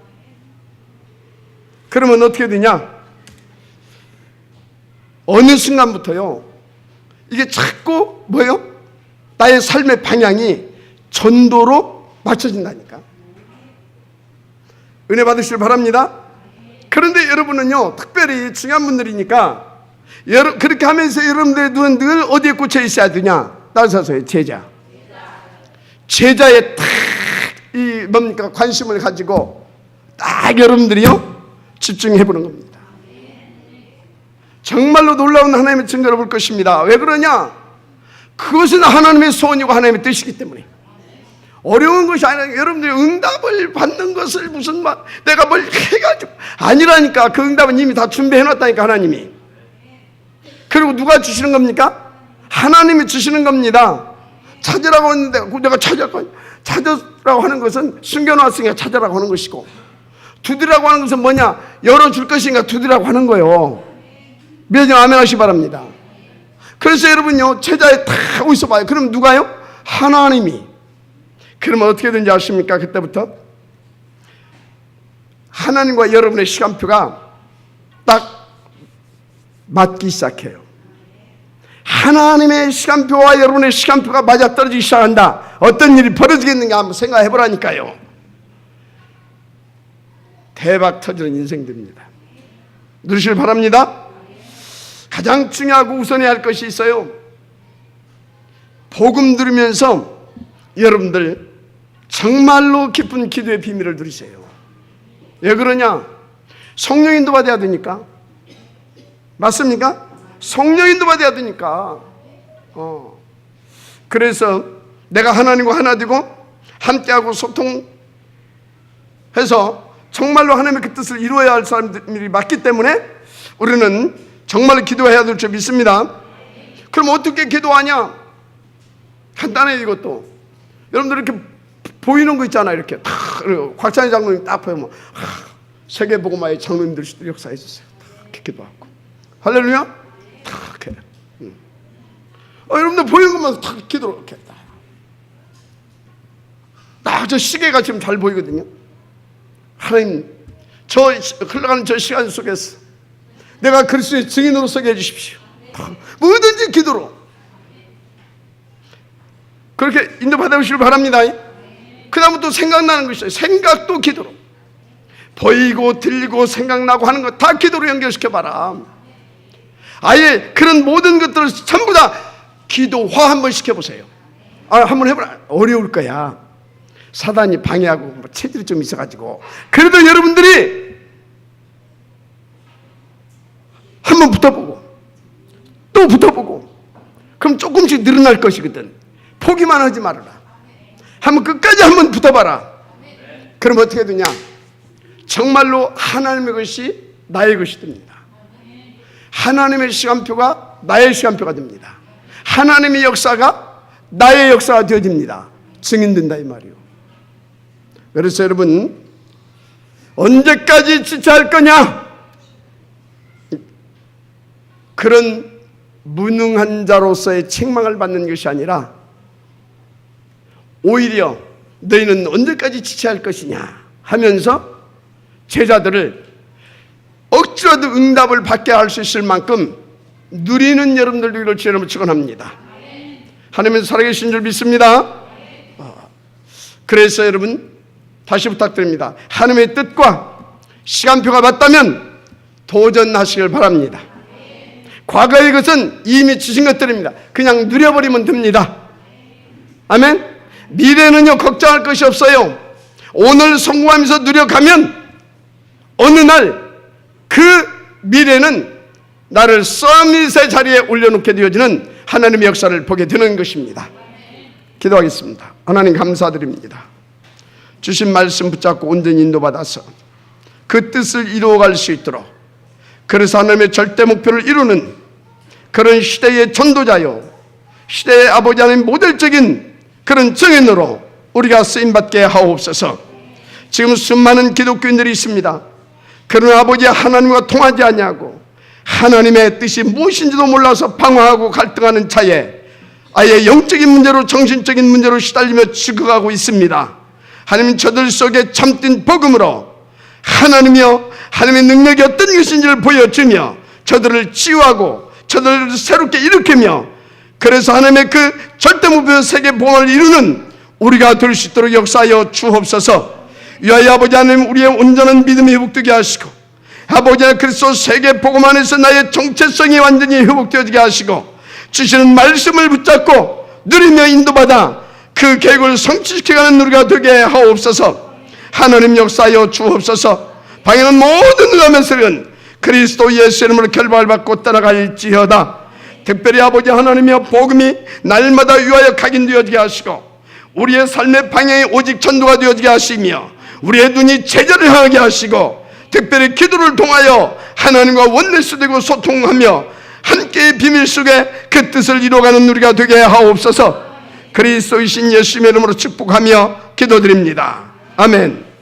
그러면 어떻게 되냐? 어느 순간부터요 이게 자꾸 뭐예요? 나의 삶의 방향이 전도로 맞춰진다니까. 은혜 받으시길 바랍니다. 그런데 여러분은요 특별히 중요한 분들이니까 그렇게 하면서 여러분들의 눈은 늘 어디에 꽂혀 있어야 되냐? 따라서요 제자에 딱 이 뭡니까 관심을 가지고 딱 여러분들이요 집중해 보는 겁니다. 정말로 놀라운 하나님의 증거를 볼 것입니다. 왜 그러냐? 그것은 하나님의 소원이고 하나님의 뜻이기 때문에. 어려운 것이 아니라 여러분들이 응답을 받는 것을 무슨 내가 뭘 해가지고 아니라니까. 그 응답은 이미 다 준비해 놨다니까 하나님이. 그리고 누가 주시는 겁니까? 하나님이 주시는 겁니다. 찾으라고 했는데 내가 찾으라고 하는 것은 숨겨놨으니까 찾으라고 하는 것이고, 두드리라고 하는 것은 뭐냐? 열어줄 것인가 두드리라고 하는 거예요. 믿어지면 아멘 하시기 바랍니다. 그래서 여러분요 제자에 다 하고 있어 봐요. 그럼 누가요? 하나님이. 그러면 어떻게 되는지 아십니까? 그때부터 하나님과 여러분의 시간표가 딱 맞기 시작해요. 하나님의 시간표와 여러분의 시간표가 맞아떨어지기 시작한다. 어떤 일이 벌어지겠는가 한번 생각해 보라니까요. 대박 터지는 인생들입니다. 누리시길 바랍니다. 가장 중요하고 우선해야 할 것이 있어요. 복음 들으면서 여러분들 정말로 깊은 기도의 비밀을 누리세요. 왜 그러냐? 성령인도 받아야 되니까. 맞습니까? 성령인도 받아야 되니까. 그래서 내가 하나님과 하나 되고 함께하고 소통해서 정말로 하나님의 그 뜻을 이루어야 할 사람들이 맞기 때문에 우리는 정말로 기도해야 될 줄 믿습니다. 그럼 어떻게 기도하냐? 간단해요. 이것도 여러분들 이렇게 보이는 거 있잖아요. 이렇게 곽찬희 장로님 딱 보면 세계복음화의 장로님들 역사해 주세요. 이렇게 기도하고 할렐루야. 탁 해. 여러분들 보이는 것만 탁 기도로 이렇게 딱 저 시계가 지금 잘 보이거든요. 하나님, 저 흘러가는 저 시간 속에서 내가 그리스도의 증인으로 서게 해주십시오. 뭐든지 기도로 그렇게 인도받아주시길 바랍니다. 그 다음에 또 생각나는 것이 있어요. 생각도 기도로. 보이고 들리고 생각나고 하는 거 다 기도로 연결시켜봐라. 아예 그런 모든 것들을 전부 다 기도화 한번 시켜보세요. 한번 해보라. 어려울 거야. 사단이 방해하고 체질이 좀 있어가지고. 그래도 여러분들이 한번 붙어보고 또 붙어보고 그럼 조금씩 늘어날 것이거든. 포기만 하지 말아라. 한번 끝까지 한번 붙어봐라. 그럼 어떻게 되냐? 정말로 하나님의 것이 나의 것이 됩니다. 하나님의 시간표가 나의 시간표가 됩니다. 하나님의 역사가 나의 역사가 되어집니다. 증인된다 이 말이요. 그래서 여러분 언제까지 지체할 거냐? 그런 무능한 자로서의 책망을 받는 것이 아니라 오히려 너희는 언제까지 지체할 것이냐 하면서 제자들을 억지로도 응답을 받게 할 수 있을 만큼 누리는 여러분들 되기를 주님으로 축원합니다. 하나님은 살아계신 줄 믿습니다. 그래서 여러분 다시 부탁드립니다. 하나님의 뜻과 시간표가 맞다면 도전하시길 바랍니다. 과거의 것은 이미 주신 것들입니다. 그냥 누려버리면 됩니다. 아멘. 미래는요 걱정할 것이 없어요. 오늘 성공하면서 누려가면 어느 날 그 미래는 나를 서밋의 자리에 올려놓게 되어지는 하나님의 역사를 보게 되는 것입니다. 기도하겠습니다. 하나님 감사드립니다. 주신 말씀 붙잡고 온전히 인도받아서 그 뜻을 이루어갈 수 있도록, 그래서 하나님의 절대 목표를 이루는 그런 시대의 전도자요, 시대의 아버지 하나님 모델적인 그런 증인으로 우리가 쓰임받게 하옵소서. 지금 수많은 기독교인들이 있습니다. 그러나 아버지 하나님과 통하지 아니하고 하나님의 뜻이 무엇인지도 몰라서 방황하고 갈등하는 차에 아예 영적인 문제로, 정신적인 문제로 시달리며 죽어가고 있습니다. 하나님, 저들 속에 참된 복음으로 하나님이여 하나님의 능력이 어떤 것인지를 보여주며 저들을 치유하고 저들을 새롭게 일으키며, 그래서 하나님의 그 절대 목표 세계 복음을 이루는 우리가 될 수 있도록 역사하여 주옵소서. 위하여 아버지 하나님, 우리의 온전한 믿음이 회복되게 하시고, 아버지 하나님 그리스도 세계 복음 안에서 나의 정체성이 완전히 회복되어지게 하시고, 주시는 말씀을 붙잡고 누리며 인도받아 그 계획을 성취시켜가는 우리가 되게 하옵소서. 하나님 역사하여 주옵소서. 방해는 모든 누가면서는 그리스도 예수 이름으로 결박을 받고 따라갈지어다. 특별히 아버지 하나님이여, 복음이 날마다 위하여 각인되어지게 하시고 우리의 삶의 방향이 오직 전도가 되어지게 하시며 우리의 눈이 제자를 향하게 하시고, 특별히 기도를 통하여 하나님과 원내스되고 소통하며 함께의 비밀 속에 그 뜻을 이루어가는 우리가 되게 하옵소서. 그리스도이신 예수님의 이름으로 축복하며 기도드립니다. 아멘.